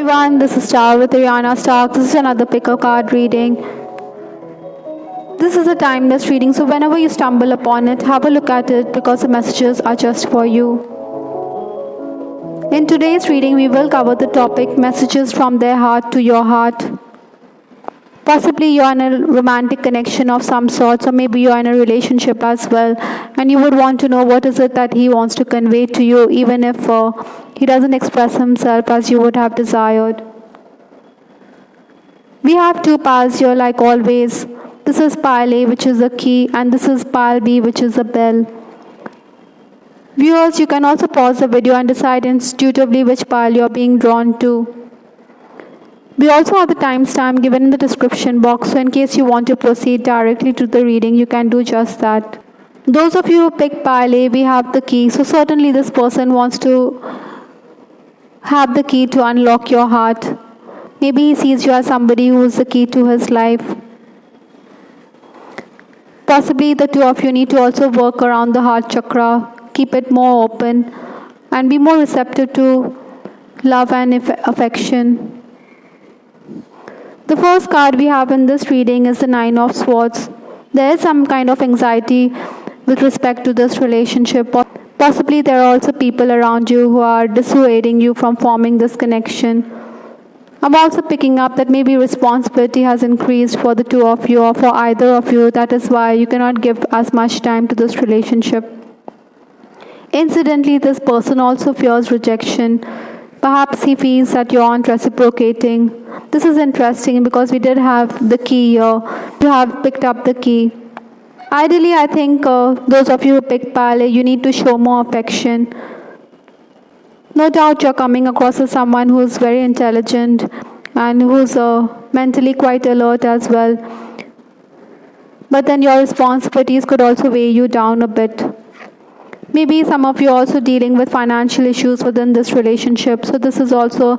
Everyone, this is Star with Ariana Stark. This is another picker card reading. This is a timeless reading, so whenever you stumble upon it, have a look at it because the messages are just for you. In today's reading, we will cover the topic messages from their heart to your heart. Possibly you're in a romantic connection of some sorts, or maybe you're in a relationship as well, and you would want to know what is it that he wants to convey to you, even if he doesn't express himself as you would have desired. We have two piles here like always. This is pile A, which is a key, and this is pile B, which is a bell. Viewers, you can also pause the video and decide intuitively which pile you're being drawn to. We also have the timestamp given in the description box, so in case you want to proceed directly to the reading, you can do just that. Those of you who pick pile A, we have the key, so certainly this person wants to have the key to unlock your heart. Maybe he sees you as somebody who is the key to his life. Possibly the two of you need to also work around the heart chakra, keep it more open, and be more receptive to love and affection. The first card we have in this reading is the Nine of Swords. There is some kind of anxiety with respect to this relationship. Possibly there are also people around you who are dissuading you from forming this connection. I'm also picking up that maybe responsibility has increased for the two of you or for either of you. That is why you cannot give as much time to this relationship. Incidentally, this person also fears rejection. Perhaps he feels that you aren't reciprocating. This is interesting because we did have the key here. You have picked up the key. Ideally, I think those of you who picked pile A, you need to show more affection. No doubt you're coming across as someone who is very intelligent and who's mentally quite alert as well. But then your responsibilities could also weigh you down a bit. Maybe some of you are also dealing with financial issues within this relationship, so this is also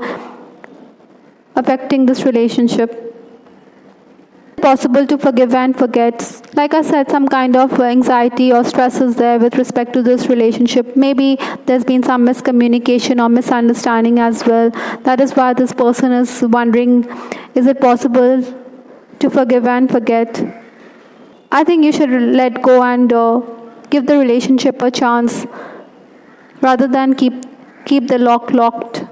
affecting this relationship. Possible to forgive and forget. Like I said, some kind of anxiety or stress is there with respect to this relationship. Maybe there's been some miscommunication or misunderstanding as well. That is why this person is wondering, is it possible to forgive and forget? I think you should let go and give the relationship a chance rather than keep the lock locked.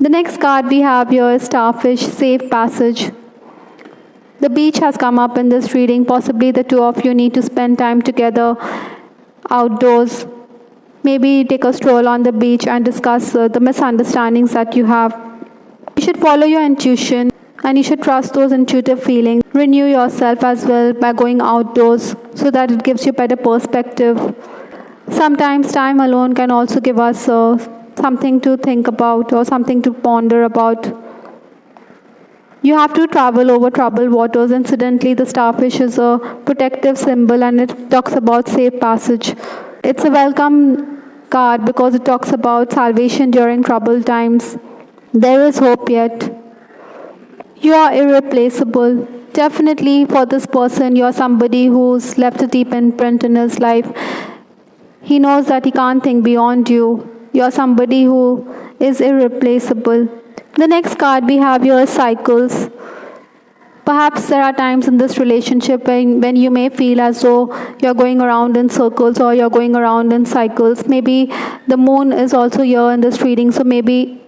The next card we have here is Starfish, Safe Passage. The beach has come up in this reading. Possibly the two of you need to spend time together outdoors. Maybe take a stroll on the beach and discuss the misunderstandings that you have. You should follow your intuition and you should trust those intuitive feelings. Renew yourself as well by going outdoors so that it gives you better perspective. Sometimes time alone can also give us something to think about or something to ponder about. You have to travel over troubled waters. Incidentally, the starfish is a protective symbol and it talks about safe passage. It's a welcome card because it talks about salvation during troubled times. There is hope yet. You are irreplaceable. Definitely for this person, you are somebody who's left a deep imprint in his life. He knows that he can't think beyond you. You are somebody who is irreplaceable. The next card we have here is Cycles. Perhaps there are times in this relationship when you may feel as though you're going around in circles or you're going around in cycles. Maybe the moon is also here in this reading, so maybe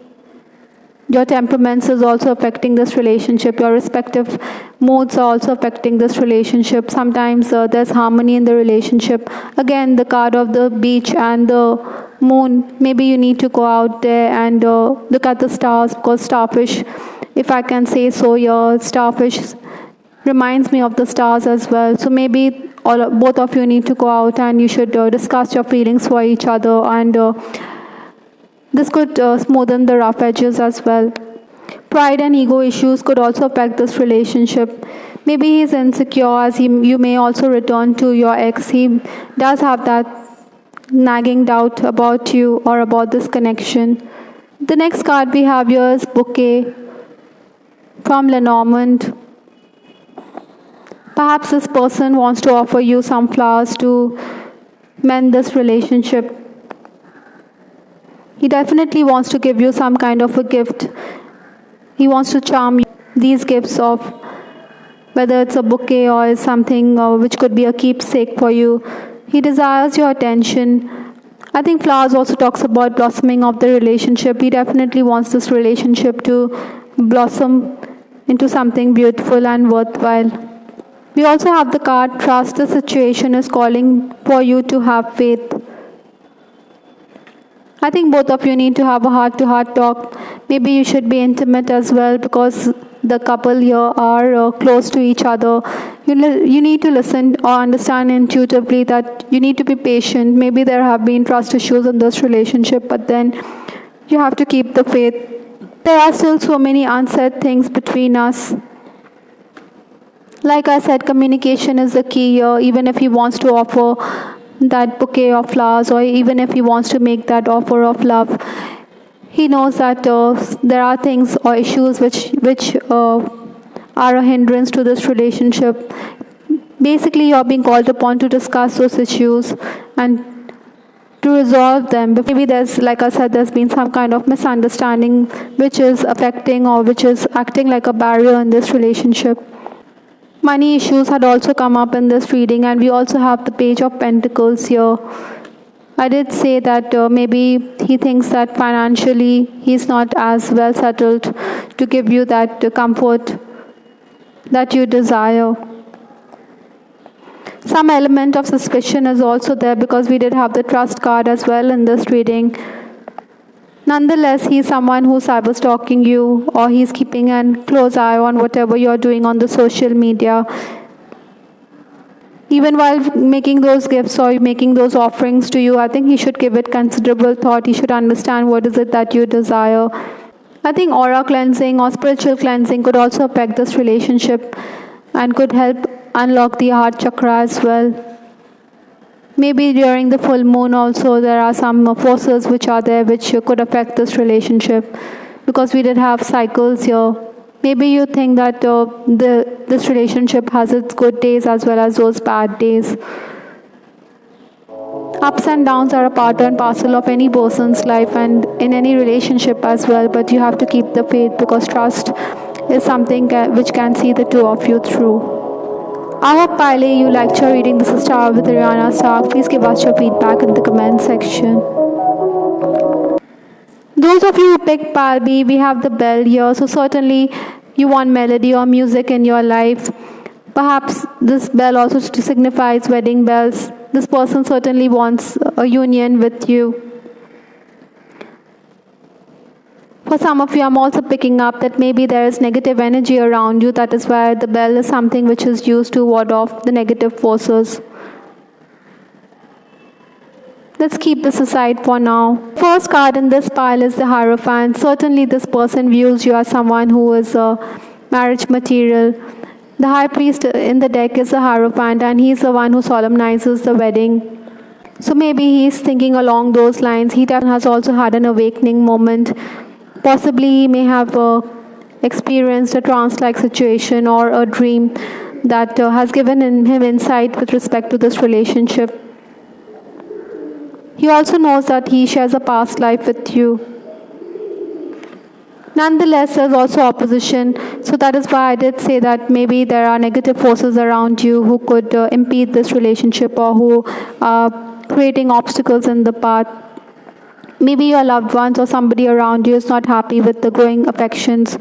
your temperaments is also affecting this relationship. Your respective moods are also affecting this relationship. Sometimes there's harmony in the relationship. Again, the card of the beach and the moon. Maybe you need to go out there and look at the stars because starfish, if I can say so, your starfish reminds me of the stars as well. So maybe both of you need to go out and you should discuss your feelings for each other, and this could smoothen the rough edges as well. Pride and ego issues could also affect this relationship. Maybe he's insecure as you may also return to your ex. He does have that nagging doubt about you or about this connection. The next card we have here is Bouquet from Lenormand. Perhaps this person wants to offer you some flowers to mend this relationship. He definitely wants to give you some kind of a gift. He wants to charm you. These gifts of whether it's a bouquet or is something which could be a keepsake for you. He desires your attention. I think flowers also talks about blossoming of the relationship. He definitely wants this relationship to blossom into something beautiful and worthwhile. We also have the card trust. The situation is calling for you to have faith. I think both of you need to have a heart-to-heart talk. Maybe you should be intimate as well because the couple here are close to each other. You need to listen or understand intuitively that you need to be patient. Maybe there have been trust issues in this relationship, but then you have to keep the faith. There are still so many unsaid things between us. Like I said, communication is the key here. Even if he wants to offer that bouquet of flowers, or even if he wants to make that offer of love, he knows that there are things or issues which are a hindrance to this relationship. Basically, you're being called upon to discuss those issues and to resolve them. Maybe there's, like I said, there's been some kind of misunderstanding which is affecting or which is acting like a barrier in this relationship. Money issues had also come up in this reading, and we also have the Page of Pentacles here. I did say that maybe he thinks that financially he's not as well settled to give you that comfort that you desire. Some element of suspicion is also there because we did have the trust card as well in this reading. Nonetheless, he's someone who's cyber stalking you, or he's keeping a close eye on whatever you're doing on the social media. Even while making those gifts or making those offerings to you, I think he should give it considerable thought. He should understand what is it that you desire. I think aura cleansing or spiritual cleansing could also affect this relationship and could help unlock the heart chakra as well. Maybe during the full moon also there are some forces which are there which could affect this relationship, because we did have cycles here. Maybe you think that this relationship has its good days as well as those bad days. Ups and downs are a part and parcel of any person's life and in any relationship as well, but you have to keep the faith because trust is something which can see the two of you through. I hope, Pile, you liked your reading. This is Star with Rihanna Stark. Please give us your feedback in the comment section. Those of you who picked Pile B, we have the bell here. So certainly you want melody or music in your life. Perhaps this bell also signifies wedding bells. This person certainly wants a union with you. For some of you, I'm also picking up that maybe there is negative energy around you. That is why the bell is something which is used to ward off the negative forces. Let's keep this aside for now. First card in this pile is the Hierophant. Certainly this person views you as someone who is a marriage material. The High Priest in the deck is the Hierophant, and he's the one who solemnizes the wedding. So maybe he's thinking along those lines. He has also had an awakening moment. Possibly he may have experienced a trance-like situation or a dream that has given him insight with respect to this relationship. He also knows that he shares a past life with you. Nonetheless, there's also opposition. So that is why I did say that maybe there are negative forces around you who could impede this relationship or who are creating obstacles in the path. Maybe your loved ones or somebody around you is not happy with the growing affections.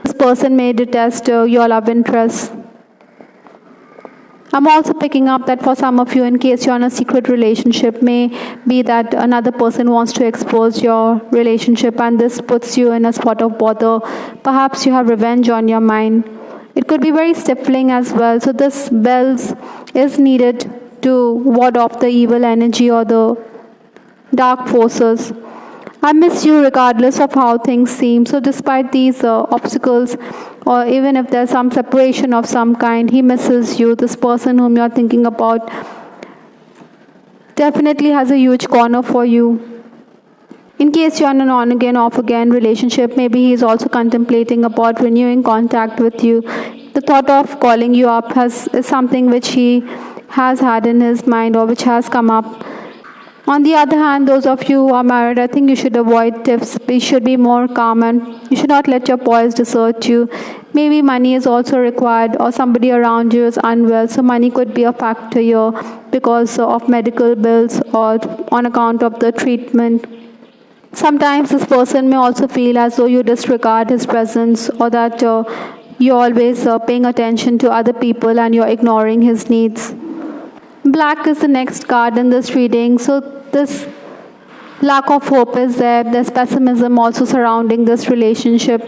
This person may detest your love interest. I'm also picking up that for some of you, in case you're in a secret relationship, may be that another person wants to expose your relationship and this puts you in a spot of bother. Perhaps you have revenge on your mind. It could be very stifling as well. So this bells is needed to ward off the evil energy or the dark forces. I miss you regardless of how things seem. So despite these obstacles, or even if there's some separation of some kind, he misses you. This person whom you're thinking about definitely has a huge corner for you. In case you're in an on-again, off-again relationship, maybe he's also contemplating about renewing contact with you. The thought of calling you up is something which he has had in his mind or which has come up. On the other hand, those of you who are married, I think you should avoid tips. You should be more calm and you should not let your poise desert you. Maybe money is also required or somebody around you is unwell, so money could be a factor here because of medical bills or on account of the treatment. Sometimes this person may also feel as though you disregard his presence or that you're always paying attention to other people and you're ignoring his needs. Black is the next card in this reading, so this lack of hope is there. There's pessimism also surrounding this relationship.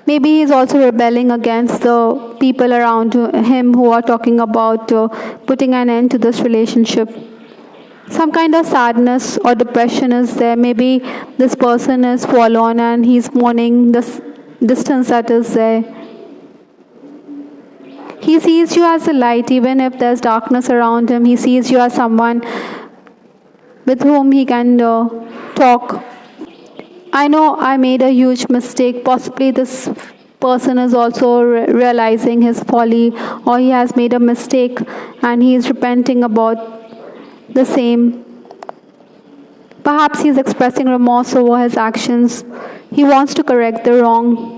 Maybe he's also rebelling against the people around him who are talking about putting an end to this relationship. Some kind of sadness or depression is there. Maybe this person is forlorn and he's mourning this distance that is there. He sees you as a light, even if there's darkness around him. He sees you as someone with whom he can talk. I know I made a huge mistake. Possibly this person is also realizing his folly, or he has made a mistake and he is repenting about the same. Perhaps he is expressing remorse over his actions. He wants to correct the wrong.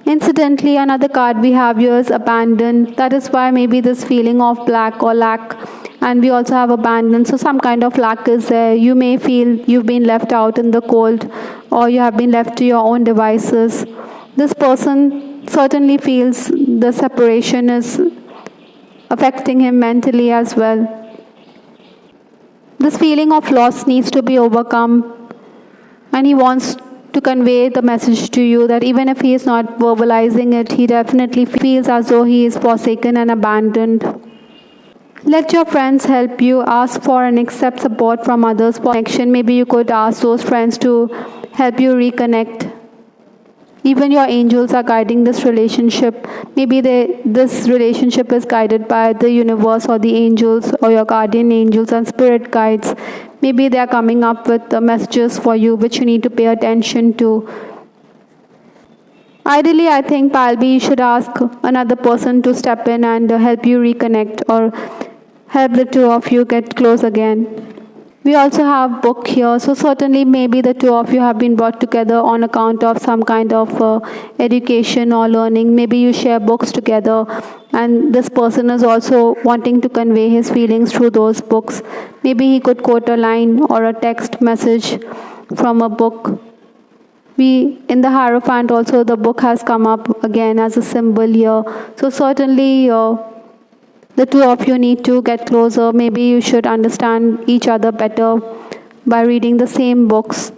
Incidentally, another card we have here is abandoned. That is why maybe this feeling of black or lack, and we also have abandon. So some kind of lack is there. You may feel you've been left out in the cold or you have been left to your own devices. This person certainly feels the separation is affecting him mentally as well. This feeling of loss needs to be overcome, and he wants to convey the message to you that even if he is not verbalizing it, he definitely feels as though he is forsaken and abandoned. Let your friends help you. Ask for and accept support from others for connection. Maybe you could ask those friends to help you reconnect. Even your angels are guiding this relationship. Maybe this relationship is guided by the universe or the angels or your guardian angels and spirit guides. Maybe they are coming up with messages for you which you need to pay attention to. Ideally, I think, Palbi, you should ask another person to step in and help you reconnect or help the two of you get close again. We also have book here, so certainly maybe the two of you have been brought together on account of some kind of education or learning. Maybe you share books together and this person is also wanting to convey his feelings through those books. Maybe he could quote a line or a text message from a book. In the Hierophant also the book has come up again as a symbol here. So certainly the two of you need to get closer. Maybe you should understand each other better by reading the same books.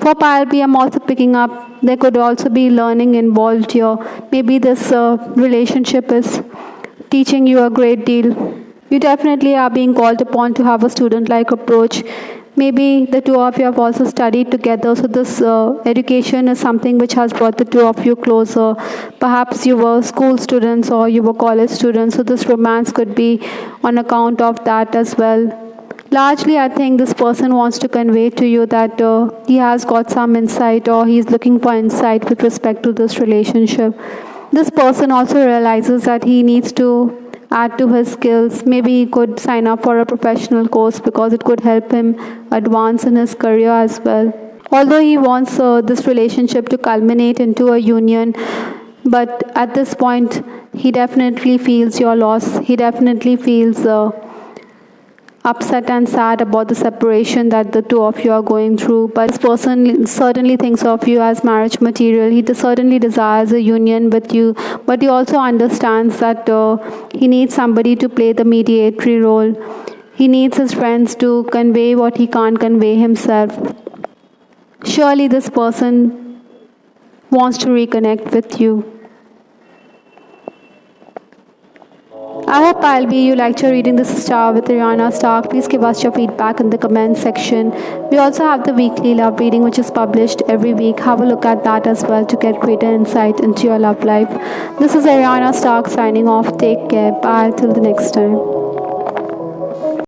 For Palbi, I'm also picking up, there could also be learning involved here. Maybe this relationship is teaching you a great deal. You definitely are being called upon to have a student-like approach. Maybe the two of you have also studied together, so this education is something which has brought the two of you closer. Perhaps you were school students or you were college students, so this romance could be on account of that as well. Largely, I think this person wants to convey to you that he has got some insight or he's looking for insight with respect to this relationship. This person also realizes that he needs to add to his skills. Maybe he could sign up for a professional course because it could help him advance in his career as well. Although he wants this relationship to culminate into a union, but at this point, he definitely feels your loss. He definitely feels upset and sad about the separation that the two of you are going through. But this person certainly thinks of you as marriage material. He certainly desires a union with you, but he also understands that he needs somebody to play the mediatory role. He needs his friends to convey what he can't convey himself. Surely this person wants to reconnect with you. I hope, Palbi, you liked your reading This Star with Ariana Stark. Please give us your feedback in the comment section. We also have the weekly love reading which is published every week. Have a look at that as well to get greater insight into your love life. This is Ariana Stark signing off. Take care. Bye till the next time.